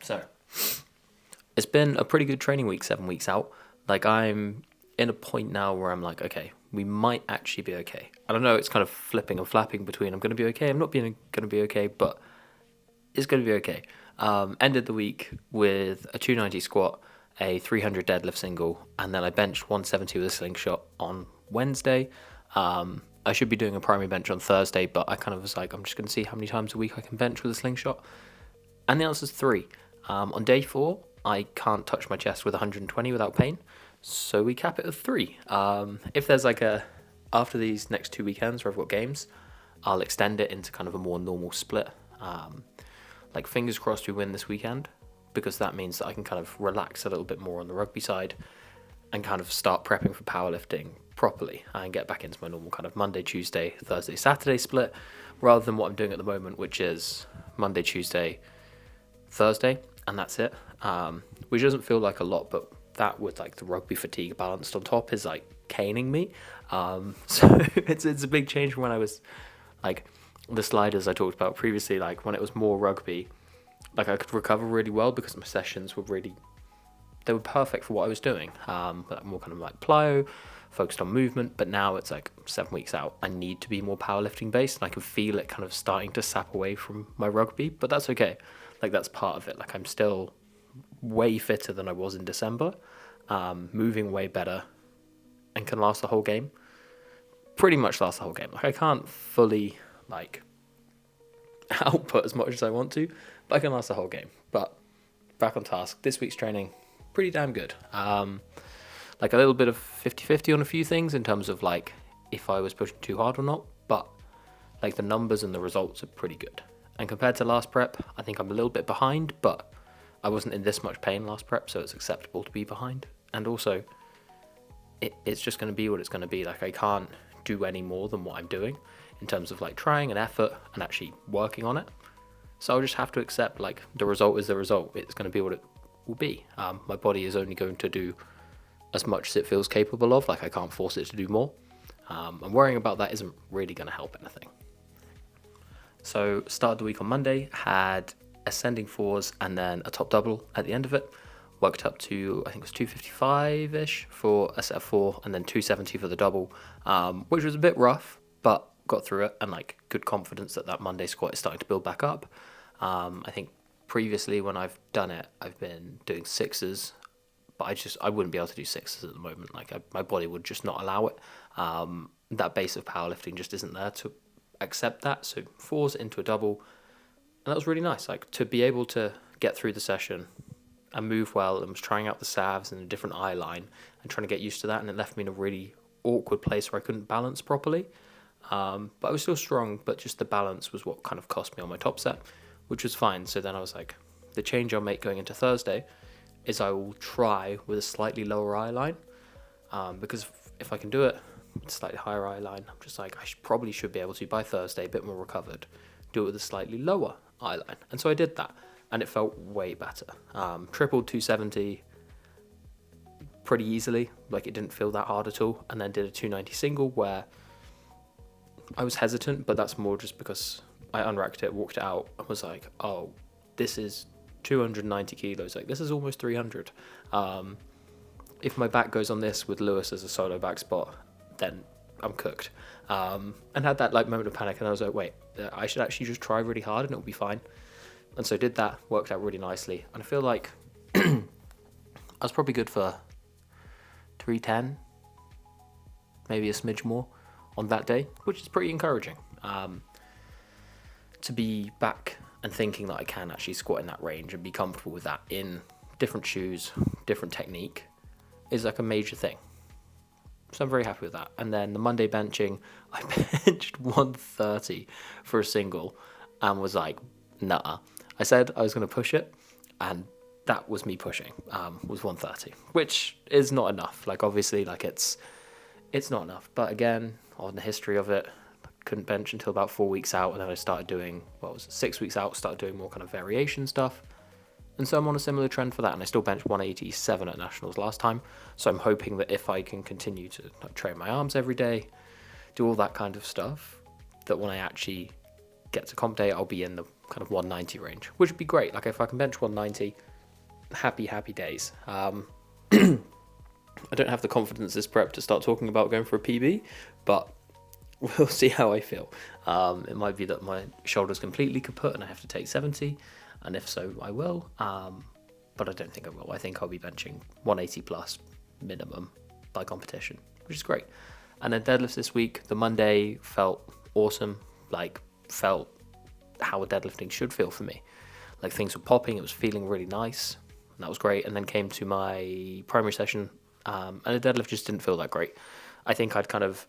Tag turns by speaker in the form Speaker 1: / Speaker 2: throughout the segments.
Speaker 1: So, it's been a pretty good training week, 7 weeks out. Like, I'm in a point now where I'm like, okay, we might actually be okay. I don't know, it's kind of flipping and flapping between I'm going to be okay, I'm not going to be okay, but it's going to be okay. Ended the week with a 290 squat, a 300 deadlift single, and then I benched 170 with a slingshot on Wednesday. I should be doing a primary bench on Thursday, but I kind of was like, I'm just going to see how many times a week I can bench with a slingshot. And the answer is 3. On day 4, I can't touch my chest with 120 without pain, so we cap it at 3. If there's after these next 2 weekends where I've got games, I'll extend it into kind of a more normal split. Like, fingers crossed we win this weekend, because that means that I can kind of relax a little bit more on the rugby side and kind of start prepping for powerlifting properly and get back into my normal kind of Monday, Tuesday, Thursday, Saturday split, rather than what I'm doing at the moment, which is Monday, Tuesday, Thursday, and that's it. Which doesn't feel like a lot, but that with like the rugby fatigue balanced on top is like caning me. So it's a big change from when I was like the sliders I talked about previously. Like when it was more rugby, like I could recover really well because my sessions were they were perfect for what I was doing. But more kind of like plyo, focused on movement. But now it's like 7 weeks out. I need to be more powerlifting based, and I can feel it kind of starting to sap away from my rugby. But that's okay. Like that's part of it. Like I'm still way fitter than I was in December, moving way better, and can last the whole game. Pretty much last the whole game. Like I can't fully like output as much as I want to, but I can last the whole game. But back on task. This week's training, pretty damn good. Like a little bit of 50-50 on a few things in terms of like if I was pushing too hard or not, but like the numbers and the results are pretty good. And compared to last prep, I think I'm a little bit behind, but I wasn't in this much pain last prep, so it's acceptable to be behind. And also, it's just going to be what it's going to be. Like I can't do any more than what I'm doing in terms of like trying and effort and actually working on it. So I'll just have to accept like the result is the result. It's going to be what it will be. My body is only going to do as much as it feels capable of. Like I can't force it to do more. And worrying about that isn't really going to help anything. So started the week on Monday, had ascending 4s and then a top double at the end of it. Worked up to, I think it was 255-ish for a set of 4 and then 270 for the double, which was a bit rough, but got through it, and like good confidence that Monday squat is starting to build back up. I think previously when I've done it, I've been doing 6s, but I wouldn't be able to do 6s at the moment. Like my body would just not allow it. That base of powerlifting just isn't there to accept that. So 4s into a double, and that was really nice. Like to be able to get through the session and move well, and was trying out the salves in a different eye line and trying to get used to that, and it left me in a really awkward place where I couldn't balance properly. But I was still strong, but just the balance was what kind of cost me on my top set, which was fine. So then I was like, the change I'll make going into Thursday is I will try with a slightly lower eye line, because if I can do it with a slightly higher eye line, I'm just like, I probably should be able to, by Thursday, a bit more recovered, do it with a slightly lower eye line. And so I did that, and it felt way better. Tripled 270 pretty easily, like it didn't feel that hard at all, and then did a 290 single where I was hesitant, but that's more just because I unracked it, walked it out, and was like, oh, this is 290 kilos, like this is almost 300. If my back goes on this with Lewis as a solo back spot, then I'm cooked. And had that like moment of panic, and I was like, wait, I should actually just try really hard and it'll be fine. And so did that, worked out really nicely, and I feel like I was probably good for 310, maybe a smidge more on that day, which is pretty encouraging. To be back and thinking that I can actually squat in that range and be comfortable with that in different shoes, different technique, is like a major thing. So I'm very happy with that. And then the Monday benching, I benched 130 for a single and was like, nah. I said I was going to push it, and that was me pushing, was 130, which is not enough. Like obviously, like it's not enough. But again, on the history of it, I couldn't bench until about 4 weeks out, and then I started doing, 6 weeks out, started doing more kind of variation stuff. And so I'm on a similar trend for that, and I still benched 187 at Nationals last time. So I'm hoping that if I can continue to train my arms every day, do all that kind of stuff, that when I actually get to comp day, I'll be in the kind of 190 range, which would be great. Like if I can bench 190, happy days. I don't have the confidence this prep to start talking about going for a PB, but we'll see how I feel. It might be that my shoulder's completely kaput and I have to take 70, and if so, I will. But I don't think I will. I think I'll be benching 180 plus minimum by competition, which is great. And then deadlifts this week, the Monday felt awesome, like felt how a deadlifting should feel for me. Like things were popping, it was feeling really nice, and that was great. And then came to my primary session, and the deadlift just didn't feel that great. I think I'd kind of...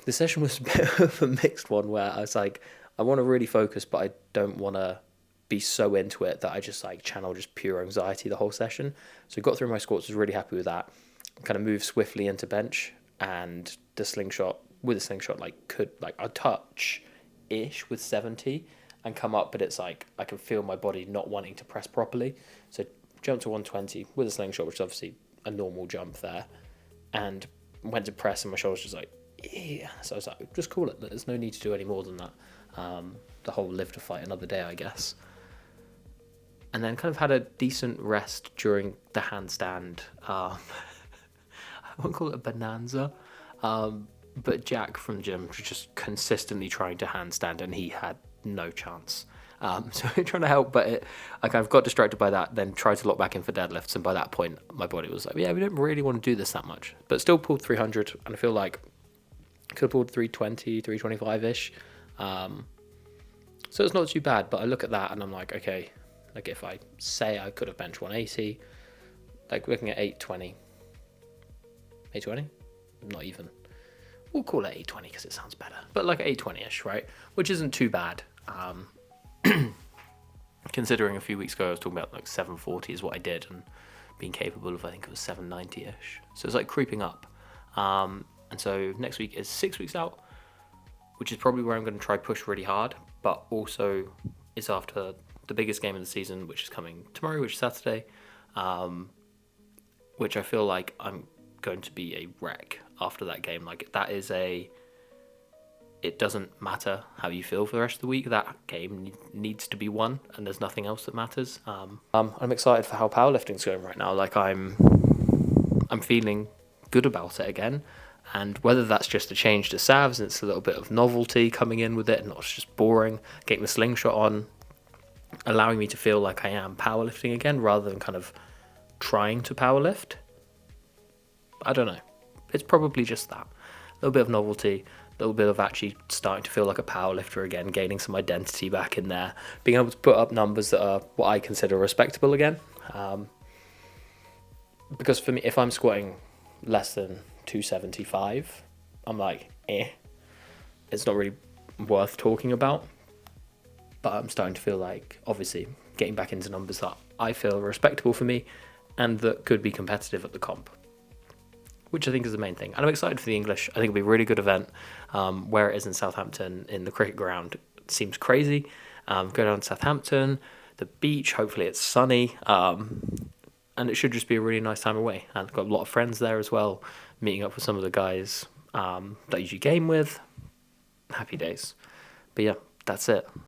Speaker 1: The session was a bit of a mixed one where I was like, I want to really focus, but I don't want to be so into it that I just like channel just pure anxiety the whole session. So I got through my squats, was really happy with that. Kind of moved swiftly into bench, and the slingshot, with a slingshot, like could like a touch-ish with 70 and come up, but it's like I can feel my body not wanting to press properly. So jumped to 120 with a slingshot, which is obviously a normal jump there, and went to press and my shoulders just like, yeah. So I was like, just call it. There's no need to do any more than that. The whole live to fight another day, I guess. And then kind of had a decent rest during the handstand. I won't call it a bonanza, but Jack from the gym was just consistently trying to handstand and he had no chance. So trying to help, but I kind of got distracted by that, then tried to lock back in for deadlifts, and by that point my body was like, yeah, we don't really want to do this that much, but still pulled 300, and I feel like I could have pulled 320, 325-ish. So it's not too bad, but I look at that and I'm like, okay, like if I say I could have benched 180, like looking at 820, not even, we'll call it 820 because it sounds better, but like 820-ish, right? Which isn't too bad. Considering a few weeks ago I was talking about like 740 is what I did, and being capable of, I think it was 790-ish. So it's like creeping up. And so next week is 6 weeks out, which is probably where I'm going to try push really hard, but also it's after the biggest game of the season, which is coming tomorrow, which is Saturday, which I feel like I'm going to be a wreck after that game. Like that is it doesn't matter how you feel for the rest of the week. That game needs to be won, and there's nothing else that matters. I'm excited for how powerlifting's going right now. Like I'm feeling good about it again, and whether that's just a change to Savs and it's a little bit of novelty coming in with it, and not just boring, getting the slingshot on, allowing me to feel like I am powerlifting again rather than kind of trying to powerlift. I don't know. It's probably just that. A little bit of novelty, a little bit of actually starting to feel like a powerlifter again, gaining some identity back in there, being able to put up numbers that are what I consider respectable again. Because for me, if I'm squatting less than 275, I'm like, it's not really worth talking about. But I'm starting to feel like, obviously, getting back into numbers that I feel are respectable for me and that could be competitive at the comp, which I think is the main thing. And I'm excited for the English. I think it'll be a really good event. Where it is in Southampton, in the cricket ground, it seems crazy. Go down to Southampton, the beach, hopefully it's sunny, and it should just be a really nice time away. And I've got a lot of friends there as well, meeting up with some of the guys that I usually game with. Happy days. But yeah, that's it.